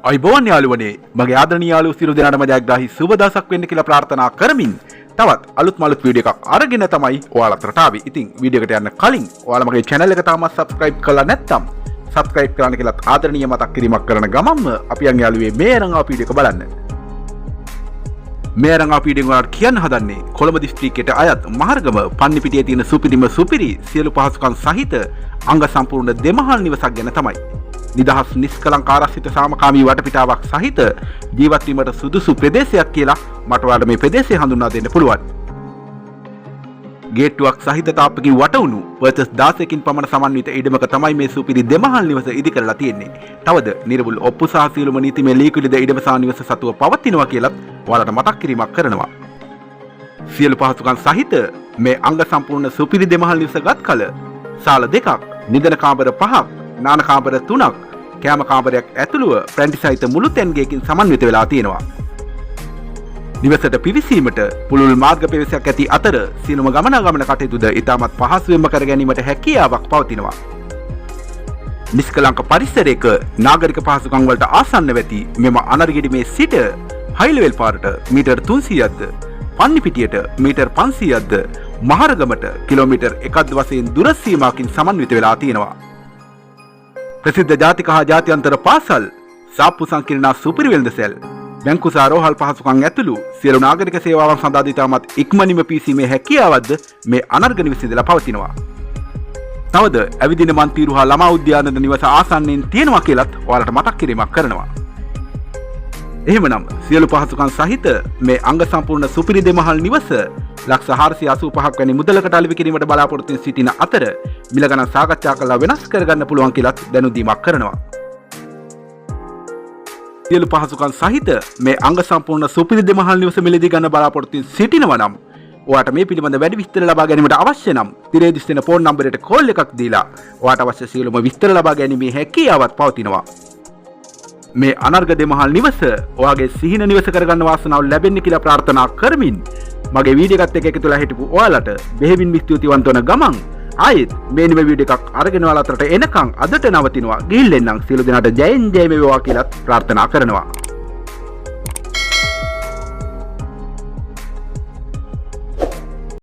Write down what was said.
අයිබෝන් යාළුවනේ මගේ ආදරණීය යාළුවෝ සියලු දෙනාටම ජයග්‍රාහී සුබ දවසක් වෙන්න කියලා ප්‍රාර්ථනා කරමින් තවත් අලුත් වීඩියෝ එකක් අරගෙන තමයි ඔයාලට ආවේ. ඉතින් වීඩියෝ එකට යන්න කලින් ඔයාලා මගේ channel එක තාමත් subscribe කරලා නැත්නම් subscribe කරන්න කියලා ආදරණීය මතක් කිරීමක් කරන ගමන්ම අපි යන් යාළුවේ මේ අරංගා වීඩියෝ එක බලන්න. මේ අරංගා වීඩියෝ වලට කියන්න හදන්නේ කොළඹ දිස්ත්‍රික්කයට අයත් මහරගම පන්නිපිටියේ තියෙන සුපිරි සියලු පහසුකම් සහිත අංග සම්පූර්ණ දෙමහල් නිවසක් ගැන තමයි. නිදහස් නිස්කලංක ආරක්ෂිත සාමකාමී වටපිටාවක් සහිත ජීවත් වීමට සුදුසු ප්‍රදේශයක් කියලා මට ඔයාලට මේ ප්‍රදේශය හඳුන්වා දෙන්න පුළුවන්. ගේට්ටුවක් සහිත තාප්පකින් වටවුණු වර්තස් 16කින් පමණ සමන්විත ඉඩමක තමයි මේ සුපිරි දෙමහල් නිවස ඉදි කරලා තියෙන්නේ. තවද නිර්වුල් ඔප්පු සහ සියලුම නීතිමය ලීකුලිද ඉඩම සහ නිවස සතුව පවතිනවා කියලා ඔයාලට මතක් කිරීමක් කරනවා. සියලු පහසුකම් සහිත මේ අංග සම්පූර්ණ සුපිරි දෙමහල් නිවස ගත් කල සාල දෙකක්, නිදන කාමර 5ක්, නාන කාමර 3ක්, කෑම කාමරයක් ඇතුළුව ප්‍රැන්ටි සහිත මුළු තැන්ගයකින් සමන්විත වෙලා තියෙනවා. නිවසට පිවිසීමට පුළුල් මාර්ග පෙවසක් ඇති අතර සියලුම ගමනාගමන කටයුතුද ඉතාමත් පහසුවෙන්ම කර ගැනීමට හැකියාවක් පවතිනවා. නිස්කලංක පරිසරයක නාගරික පහසුකම් වලට ආසන්න වෙති මෙම අනර්ගිඩිමේ සිට හයිලෙවල් පාරට මීටර් 300ක්ද, පන්නිපිටියට මීටර් 500ක්ද, මහරගමට කිලෝමීටර් 1ක් වශයෙන් දුර සීමාවකින් සමන්විත වෙලා තියෙනවා. ප්‍රසිද්ධ ජාතික හා ජාත්‍යන්තර පාසල්, සාප්පු සංකීර්ණ සුපිරි වෙළඳසැල්, බැංකු සහ රෝහල් පහසුකම් ඇතුළු සියලු නාගරික සේවාවන් සඳහා ඉතාමත් ඉක්මනින්ම පිවිසීමේ හැකියාවක්ද මේ අනර්ග නිවසේ ඉඳලා පවතිනවා. තවද ඇවිදින මන්තිරු හා ළමා උද්‍යානද නිවස ආසන්නයෙන් තියෙනවා කියලත් ඔයාලට මතක් කිරීමක් කරනවා. එහෙමනම් සියලු පහසුකම් සහිත මේ අංග සම්පූර්ණ සුපිරි දෙමහල් නිවස ලක්ෂ 485ක් වැනි මුදලකට අලෙවි කිරීමට බලාපොරොත්තු වෙන සිටින අතර මිල ගණන් සාකච්ඡා කරලා වෙනස් කරගන්න පුළුවන් කියලත් දැනුම් දීමක් කරනවා. සියලු පහසුකම් සහිත මේ අංග සම්පූර්ණ සුපිරි දෙමහල් නිවස මිලදී ගන්න බලාපොරොත්තු වෙන සිටිනවා නම් ඔයාට මේ පිළිබඳ වැඩි විස්තර ලබා ගැනීමට අවශ්‍ය නම් තිරේ දිස්වෙන ෆෝන් නම්බරයට කෝල් එකක් දීලා ඔයාට අවශ්‍ය සියලුම විස්තර ලබා ගැනීමේ හැකියාවක් පවතිනවා. මේ අනර්ග දෙමහල් නිවස ඔයාගේ සිහින නිවස කරගන්න වාසනාව ලැබෙන්න කියලා ප්‍රාර්ථනා කරමින් මගේ වීඩියෝ එකත් එක්ක එකතු වෙලා හිටපු ඔයාලට බෙහෙවින් ස්තුතිවන්ත වන ගමන් ආයෙත් මේ නිම වීඩියෝ එකක් අරගෙන ඔයාලා අතරට එනකන් අදට නවතිනවා. ගිහින් එන්නම්. සියලු දෙනාට ජයෙන් ජය වේවා කියලා ප්‍රාර්ථනා කරනවා.